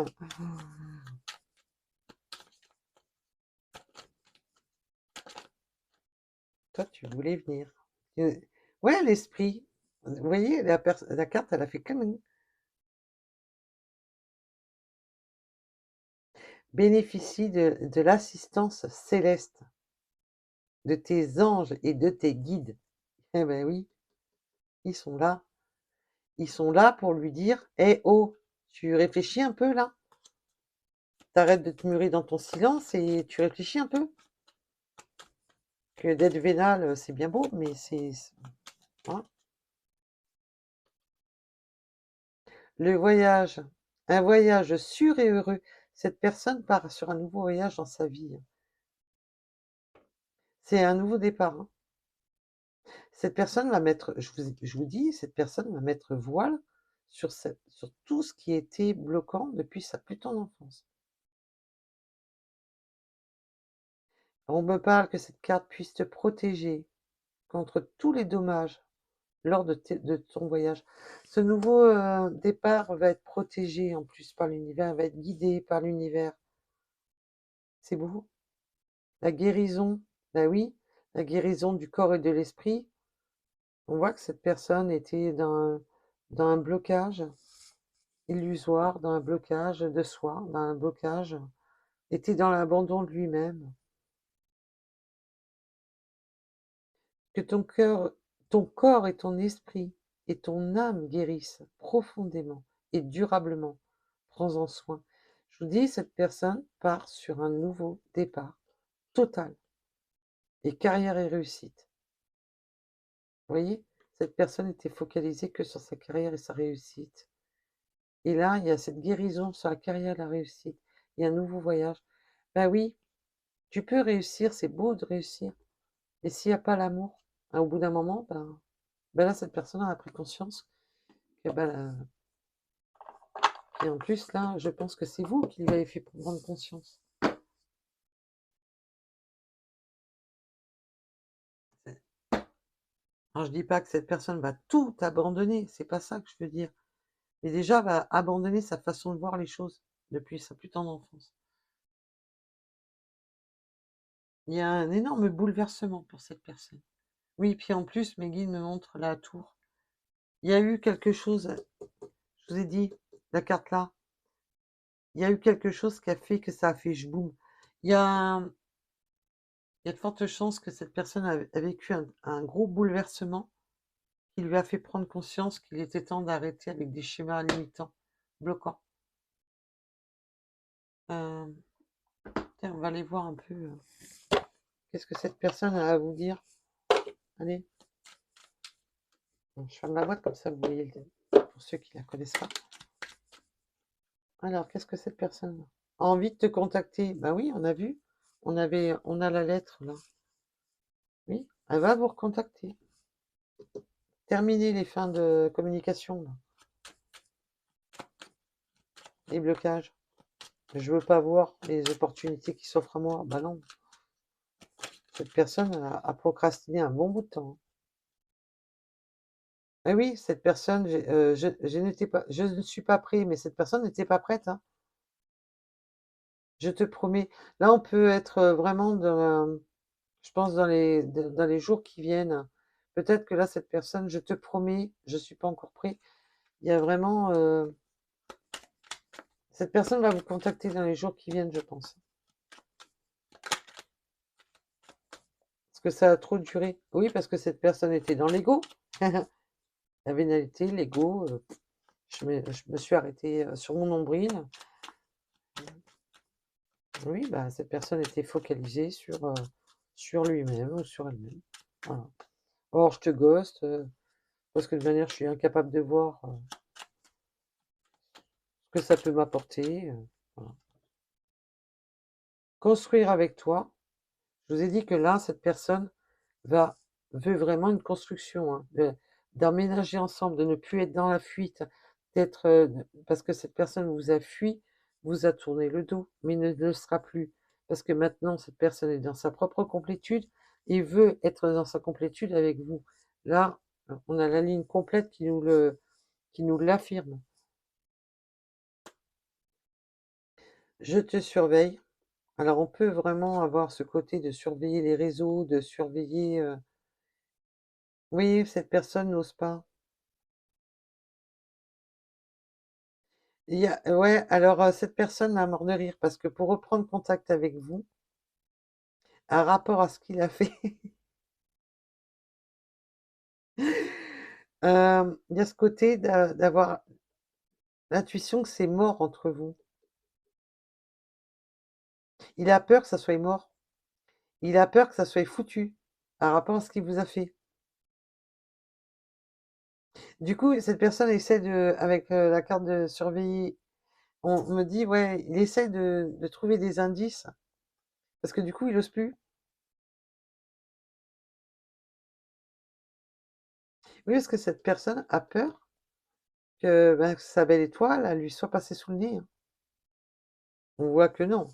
Toi, tu voulais venir. Ouais, l'esprit. Vous voyez, la carte, elle a fait comme une... Bénéficie de l'assistance céleste, de tes anges et de tes guides. Eh ben oui, ils sont là. Ils sont là pour lui dire, eh oh, tu réfléchis un peu là? T'arrêtes de te murer dans ton silence et tu réfléchis un peu? Que d'être vénal, c'est bien beau, mais hein. Le voyage, un voyage sûr et heureux. Cette personne part sur un nouveau voyage dans sa vie. C'est un nouveau départ, hein. Cette personne va mettre, je vous dis, cette personne va mettre voile sur tout ce qui était bloquant depuis sa plus tendre enfance. On me parle que cette carte puisse te protéger contre tous les dommages lors de ton voyage. Ce nouveau départ va être protégé en plus par l'univers, va être guidé par l'univers. C'est beau. La guérison, bah oui, la guérison du corps et de l'esprit. On voit que cette personne était dans un blocage illusoire, dans un blocage de soi, dans un blocage, était dans l'abandon de lui-même. Que ton corps et ton esprit et ton âme guérissent profondément et durablement. Prends-en soin. Je vous dis, cette personne part sur un nouveau départ total. Et carrière et réussite. Vous voyez, cette personne était focalisée que sur sa carrière et sa réussite. Et là, il y a cette guérison sur la carrière et la réussite. Il y a un nouveau voyage. Ben oui, tu peux réussir, c'est beau de réussir. Et s'il n'y a pas l'amour, hein, au bout d'un moment, ben là, cette personne a pris conscience que et en plus, là, je pense que c'est vous qui lui avez fait prendre conscience. Alors, je dis pas que cette personne va tout abandonner, c'est pas ça que je veux dire. Mais déjà, va abandonner sa façon de voir les choses depuis sa plus tendre enfance. Il y a un énorme bouleversement pour cette personne. Oui, puis en plus, mes guides me montrent la tour. Il y a eu quelque chose, je vous ai dit, la carte là, il y a eu quelque chose qui a fait que ça a fait jboum. Il y a, il y a de fortes chances que cette personne a vécu un gros bouleversement qui lui a fait prendre conscience qu'il était temps d'arrêter avec des schémas limitants, bloquants. Tiens, on va aller voir un peu qu'est-ce que cette personne a à vous dire. Allez, bon, je ferme la boîte comme ça, vous voyez, pour ceux qui ne la connaissent pas. Alors, qu'est-ce que cette personne a envie de te contacter? Bah oui, on a vu. On a la lettre là. Oui, elle va vous recontacter. Terminer les fins de communication, là. Les blocages. Je veux pas voir les opportunités qui s'offrent à moi. Bah non. Cette personne a procrastiné un bon bout de temps. Ah oui, cette personne, je ne suis pas prêt, mais cette personne n'était pas prête, hein. Je te promets. Là, on peut être vraiment je pense dans les jours qui viennent. Peut-être que là, cette personne, je te promets, je suis pas encore prêt. Il y a vraiment, cette personne va vous contacter dans les jours qui viennent, je pense. Parce que ça a trop duré. Oui, parce que cette personne était dans l'ego. La vénalité, l'ego. Je me suis arrêtée sur mon nombril. Oui, bah, cette personne était focalisée sur lui-même ou sur elle-même. Voilà. Or, je te ghost, parce que de manière, je suis incapable de voir ce que ça peut m'apporter. Voilà. Construire avec toi. Je vous ai dit que là, cette personne veut vraiment une construction, hein, d'emménager ensemble, de ne plus être dans la fuite, parce que cette personne vous a fui, vous a tourné le dos, mais ne le sera plus. Parce que maintenant, cette personne est dans sa propre complétude et veut être dans sa complétude avec vous. Là, on a la ligne complète qui nous l'affirme. Je te surveille. Alors, on peut vraiment avoir ce côté de surveiller les réseaux, de surveiller. Oui, cette personne n'ose pas. Ouais, alors cette personne m'a mort de rire parce que pour reprendre contact avec vous, un rapport à ce qu'il a fait, il y a ce côté d'avoir l'intuition que c'est mort entre vous. Il a peur que ça soit mort. Il a peur que ça soit foutu par rapport à ce qu'il vous a fait. Du coup, cette personne essaie avec la carte de surveiller, on me dit, ouais, il essaie de trouver des indices parce que du coup, il n'ose plus. Oui, parce que cette personne a peur que ben, sa belle étoile, elle lui soit passée sous le nez, hein. On voit que non.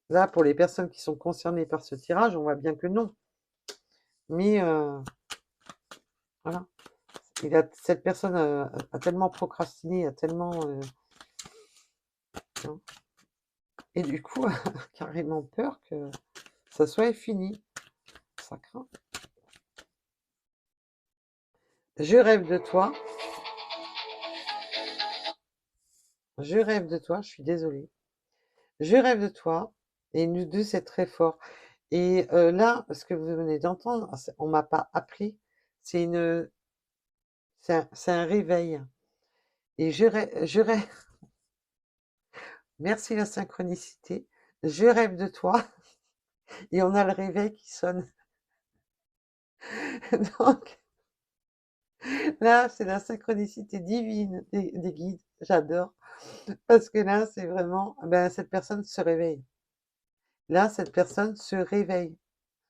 Là, pour les personnes qui sont concernées par ce tirage, on voit bien que non. Mais voilà, cette personne a tellement procrastiné, a tellement... hein. Et du coup, a carrément peur que ça soit fini. Ça craint. Je rêve de toi. Je rêve de toi, je suis désolée. Je rêve de toi. Et nous deux, c'est très fort. Et là, ce que vous venez d'entendre, on m'a pas appris. C'est un réveil. Et je rêve. Merci la synchronicité. Je rêve de toi. Et on a le réveil qui sonne. Donc là, c'est la synchronicité divine des guides. J'adore. Parce que là, c'est vraiment, ben, cette personne se réveille. Là, cette personne se réveille,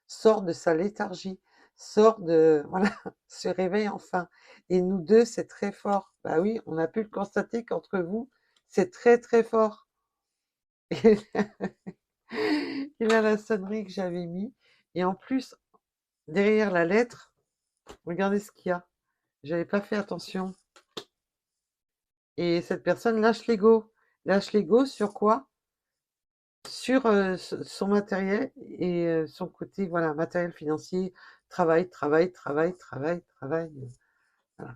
sort de sa léthargie, sort de, voilà, se réveille enfin. Et nous deux, c'est très fort. Bah oui, on a pu le constater qu'entre vous, c'est très très fort. Et là, la sonnerie que j'avais mis. Et en plus, derrière la lettre, regardez ce qu'il y a. J'avais pas fait attention. Et cette personne lâche l'ego. Lâche l'ego sur quoi? Sur son matériel et son côté, voilà, matériel financier, travail, travail, travail, travail, travail. Voilà.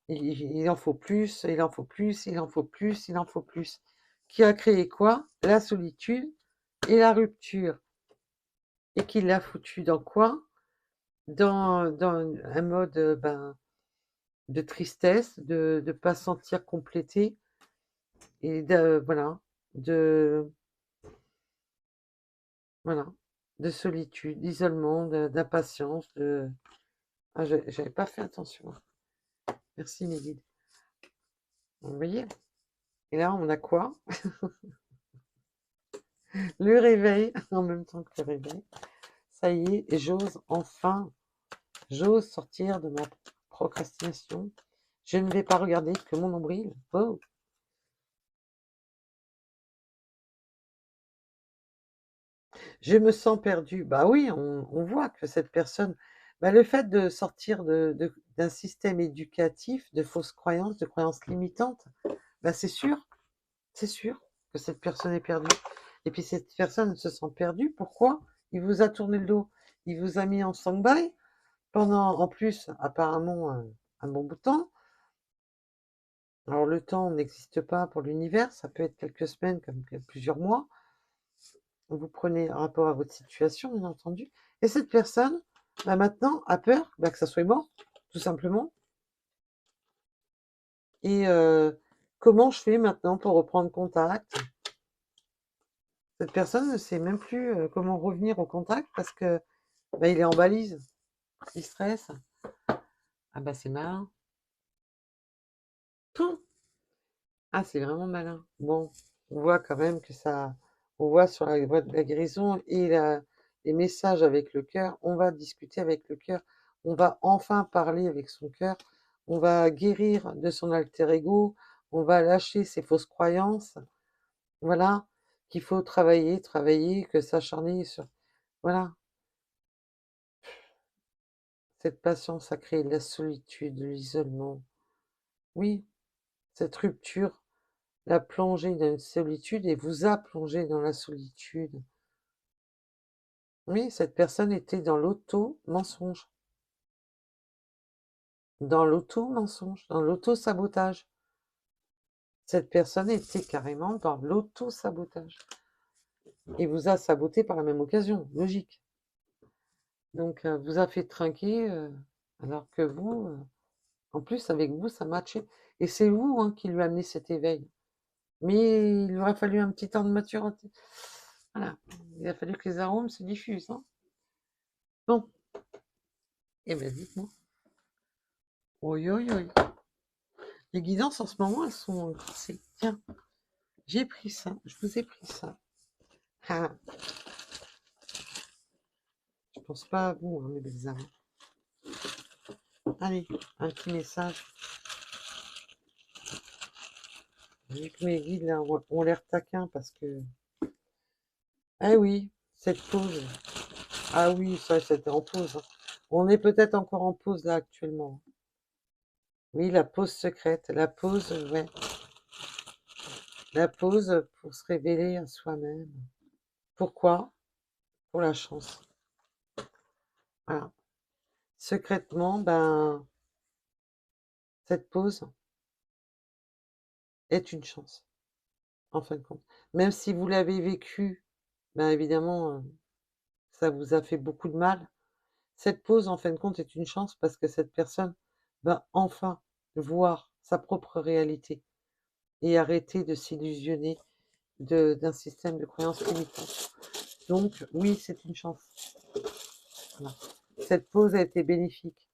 Il en faut plus, il en faut plus, il en faut plus, il en faut plus. Qui a créé quoi? La solitude et la rupture. Et qui l'a foutu dans quoi? Dans un mode, ben, de tristesse, de ne pas se sentir complété et voilà, de voilà, de solitude, d'isolement, d'impatience, ah, j'avais pas fait attention. Merci mes guides. Vous voyez? Et là, on a quoi? Le réveil, en même temps que le réveil. Ça y est, et j'ose sortir de ma procrastination. Je ne vais pas regarder que mon nombril. Oh. Je me sens perdue. Bah oui, on voit que cette personne, bah, le fait de sortir d'un système éducatif, de fausses croyances, de croyances limitantes, bah c'est sûr que cette personne est perdue. Et puis cette personne se sent perdue. Pourquoi? Il vous a tourné le dos. Il vous a mis en stand-by pendant, en plus, apparemment, un bon bout de temps. Alors le temps n'existe pas pour l'univers, ça peut être quelques semaines comme plusieurs mois. Vous prenez rapport à votre situation, bien entendu. Et cette personne, bah, maintenant, a peur que ça soit mort, tout simplement. Et comment je fais maintenant pour reprendre contact? Cette personne ne sait même plus comment revenir au contact parce que bah, il est en balise, il stresse. Ah bah c'est malin. Tout. Ah, c'est vraiment malin. Bon, on voit quand même que ça, on voit sur la voie de la guérison et les messages avec le cœur, on va discuter avec le cœur, on va enfin parler avec son cœur, on va guérir de son alter ego, on va lâcher ses fausses croyances, voilà, qu'il faut travailler, travailler, que s'acharner sur, voilà, cette patience a créé la solitude, l'isolement. Oui, cette rupture l'a plongé dans une solitude et vous a plongé dans la solitude. Oui, cette personne était dans l'auto-mensonge, dans l'auto-sabotage. Cette personne était carrément dans l'auto-sabotage et vous a saboté par la même occasion, logique. Donc, vous a fait trinquer alors que vous, en plus avec vous, ça matchait. Et c'est vous hein, qui lui amenez cet éveil. Mais il aurait fallu un petit temps de maturité. Voilà, il a fallu que les arômes se diffusent. Hein. Bon, eh bien dites-moi. Oi, oi, oi. Les guidances en ce moment, elles sont corsées. Tiens, j'ai pris ça, je vous ai pris ça. Ah, je pense pas à vous, hein, mes belles âmes. Allez, un petit message. Vu que mes guides là, ont l'air taquins parce que. Eh oui, cette pause. Ah oui, ça c'était en pause. Hein. On est peut-être encore en pause là actuellement. Oui, la pause secrète, la pause, ouais. La pause pour se révéler à soi-même. Pourquoi? Pour la chance. Voilà. Secrètement, ben, cette pause est une chance, en fin de compte. Même si vous l'avez vécu, ben évidemment, ça vous a fait beaucoup de mal. Cette pause, en fin de compte, est une chance parce que cette personne va enfin voir sa propre réalité et arrêter de s'illusionner d'un système de croyances limitantes. Donc, oui, c'est une chance. Voilà. Cette pause a été bénéfique.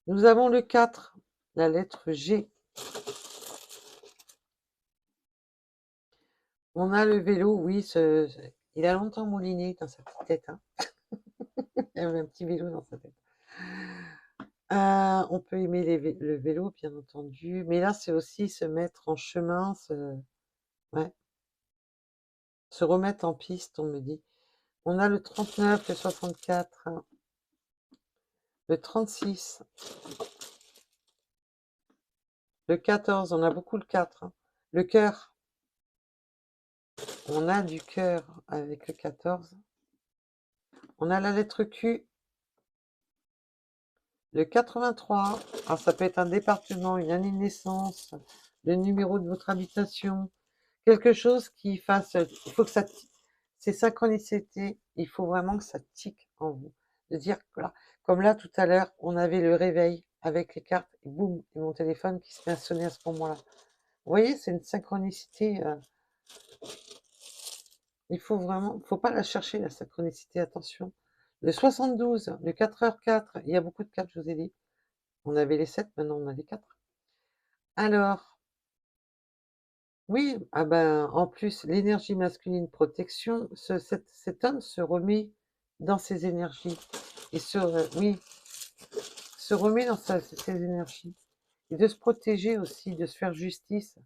Nous avons le 4, la lettre G. On a le vélo, oui, il a longtemps mouliné dans sa petite tête. Hein. Il avait un petit vélo dans sa tête. On peut aimer le vélo, bien entendu, mais là, c'est aussi se mettre en chemin, ouais, se remettre en piste, on me dit. On a le 39, le 64, hein, le 36, le 14, on a beaucoup le 4, hein, le cœur. On a du cœur avec le 14. On a la lettre Q, le 83. Alors, ça peut être un département, une année de naissance, le numéro de votre habitation, quelque chose qui fasse, il faut que c'est synchronicité, il faut vraiment que ça tique en vous, de dire voilà, Comme là, tout à l'heure, on avait le réveil avec les cartes, et boum, et mon téléphone qui se met à sonner à ce moment-là. Vous voyez, c'est une synchronicité. Il faut vraiment, faut pas la chercher, la synchronicité, attention. Le 72, le 4h04, il y a beaucoup de 4, je vous ai dit. On avait les 7, maintenant on a les 4. Alors, oui, ah ben, en plus, l'énergie masculine protection, cet homme se remet dans ses énergies. Et oui, se remet dans ses énergies. Et de se protéger aussi, de se faire justice,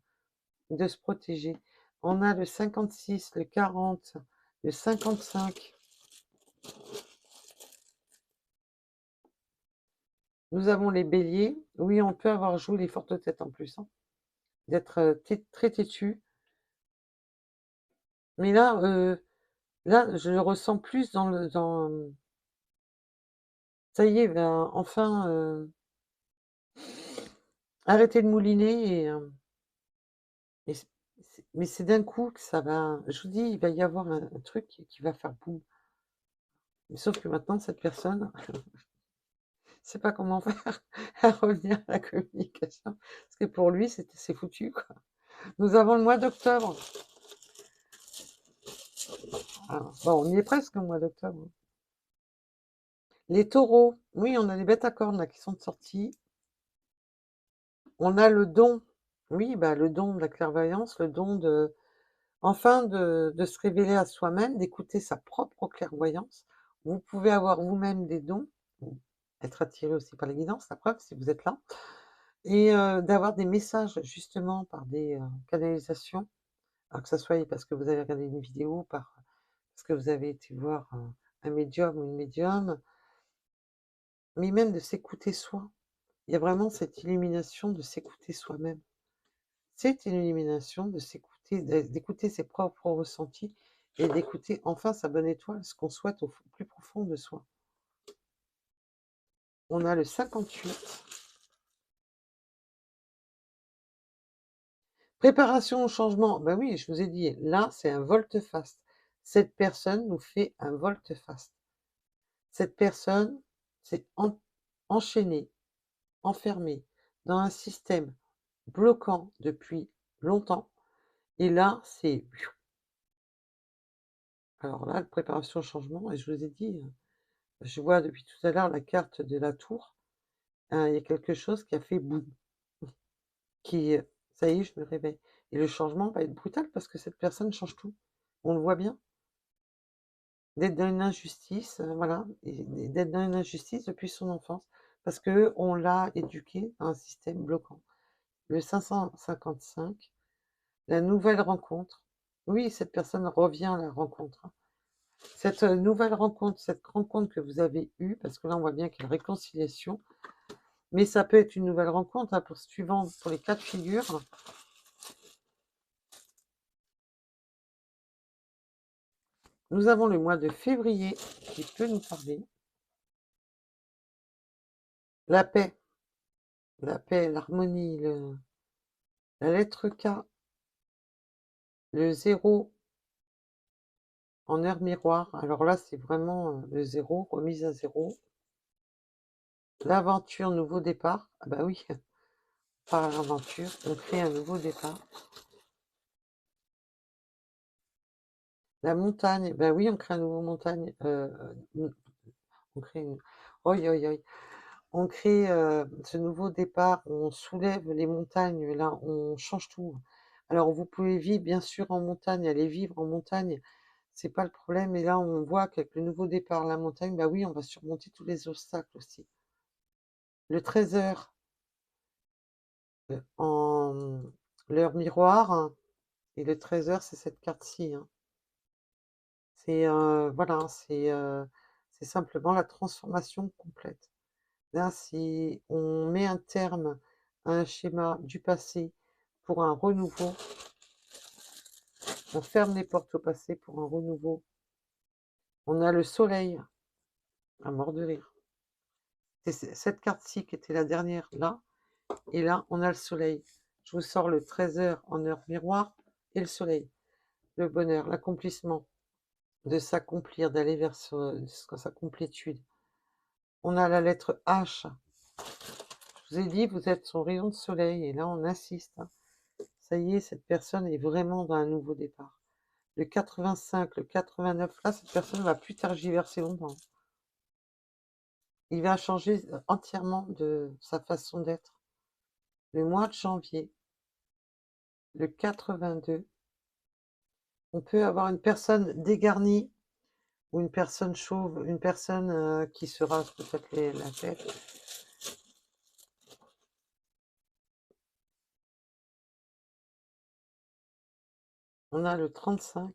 de se protéger. On a le 56, le 40, le 55. Nous avons les béliers. Oui, on peut avoir joué les fortes têtes en plus, hein, d'être très têtu. Mais là, je le ressens plus ça y est, ben, enfin, arrêtez de mouliner mais c'est d'un coup que ça va. Je vous dis, il va y avoir un truc qui va faire boum. Mais sauf que maintenant, cette personne, je ne sais pas comment faire à revenir à la communication. Parce que pour lui, c'est foutu, quoi. Nous avons le mois d'octobre. Ah, bon, on y est presque au mois d'octobre. Les taureaux, oui, on a les bêtes à cornes là, qui sont sorties. On a le don, oui, bah, le don de la clairvoyance, le don enfin de se révéler à soi-même, d'écouter sa propre clairvoyance. Vous pouvez avoir vous-même des dons, ou être attiré aussi par les guidances, la preuve, si vous êtes là, et d'avoir des messages justement par des canalisations, alors que ça soit parce que vous avez regardé une vidéo, parce que vous avez été voir un médium ou une médium, mais même de s'écouter soi. Il y a vraiment cette illumination de s'écouter soi-même. C'est une illumination de s'écouter, d'écouter ses propres ressentis et d'écouter enfin sa bonne étoile, ce qu'on souhaite au plus profond de soi. On a le 58. Préparation au changement. Ben oui, je vous ai dit, là, c'est un volte-face. Cette personne nous fait un volte-face. Cette personne s'est enchaînée, enfermée dans un système bloquant depuis longtemps. Et là, c'est... Alors là, préparation au changement, et je vous ai dit, je vois depuis tout à l'heure la carte de la tour. Il y a quelque chose qui a fait boum, qui, ça y est, je me réveille. Et le changement va être brutal parce que cette personne change tout. On le voit bien. D'être dans une injustice, voilà, et d'être dans une injustice depuis son enfance, parce que on l'a éduqué à un système bloquant. Le 555, la nouvelle rencontre. Oui, cette personne revient à la rencontre, hein. Cette nouvelle rencontre, cette rencontre que vous avez eue, parce que là on voit bien qu'il y a une réconciliation, mais ça peut être une nouvelle rencontre, hein, pour les cas de figure. Nous avons le mois de février qui peut nous parler. La paix, l'harmonie, la lettre K, le 0 en heure miroir. Alors là, c'est vraiment le 0, remise à 0. L'aventure, nouveau départ. Ah bah oui, par l'aventure, on crée un nouveau départ. La montagne, bah oui, on crée un nouveau montagne. On crée une... Oi, oi, oi. On crée ce nouveau départ, on soulève les montagnes, là, on change tout. Alors, vous pouvez vivre, bien sûr, en montagne, aller vivre en montagne, c'est pas le problème. Et là, on voit qu'avec le nouveau départ, la montagne, bah oui, on va surmonter tous les obstacles aussi. Le 13h, en l'heure miroir, hein, et le 13h, c'est cette carte-ci, hein. C'est, voilà, c'est simplement la transformation complète. Là, si on met un terme à un schéma du passé pour un renouveau, on ferme les portes au passé pour un renouveau. On a le soleil, à mort de rire. C'est cette carte-ci qui était la dernière là, et là, on a le soleil. Je vous sors le 13h en heure miroir et le soleil. Le bonheur, l'accomplissement, de s'accomplir, d'aller vers sa complétude. On a la lettre H. Je vous ai dit, vous êtes son rayon de soleil, et là on insiste, hein. Ça y est, cette personne est vraiment dans un nouveau départ. Le 85, le 89, là, cette personne ne va plus tergiverser longtemps. Il va changer entièrement de sa façon d'être. Le mois de janvier, le 82, on peut avoir une personne dégarnie ou une personne chauve, une personne qui se rase peut-être la tête. On a le 35.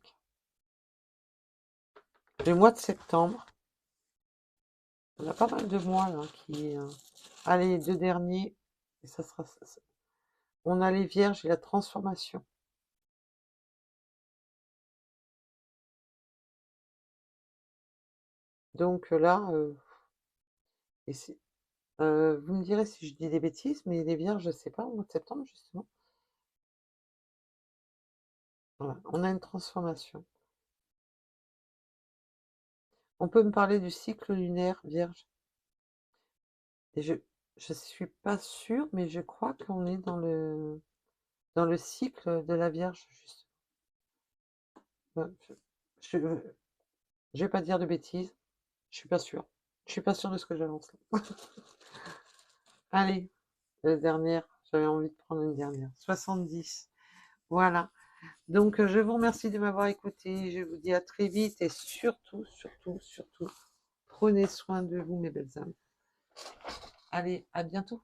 Le mois de septembre. On a pas mal de mois là qui. Allez, les 2 derniers. Et ça sera. On a les vierges et la transformation. Donc là, vous me direz si je dis des bêtises, mais les vierges, je sais pas, au mois de septembre, justement. Voilà, on a une transformation. On peut me parler du cycle lunaire vierge. Et je suis pas sûre, mais je crois qu'on est dans le cycle de la vierge, juste. Ouais, je vais pas dire de bêtises, je suis pas sûre. Je suis pas sûre de ce que j'avance là. Allez, la dernière, j'avais envie de prendre une dernière. 70. Voilà. Donc, je vous remercie de m'avoir écouté. Je vous dis à très vite et surtout, surtout, surtout, prenez soin de vous, mes belles âmes. Allez, à bientôt.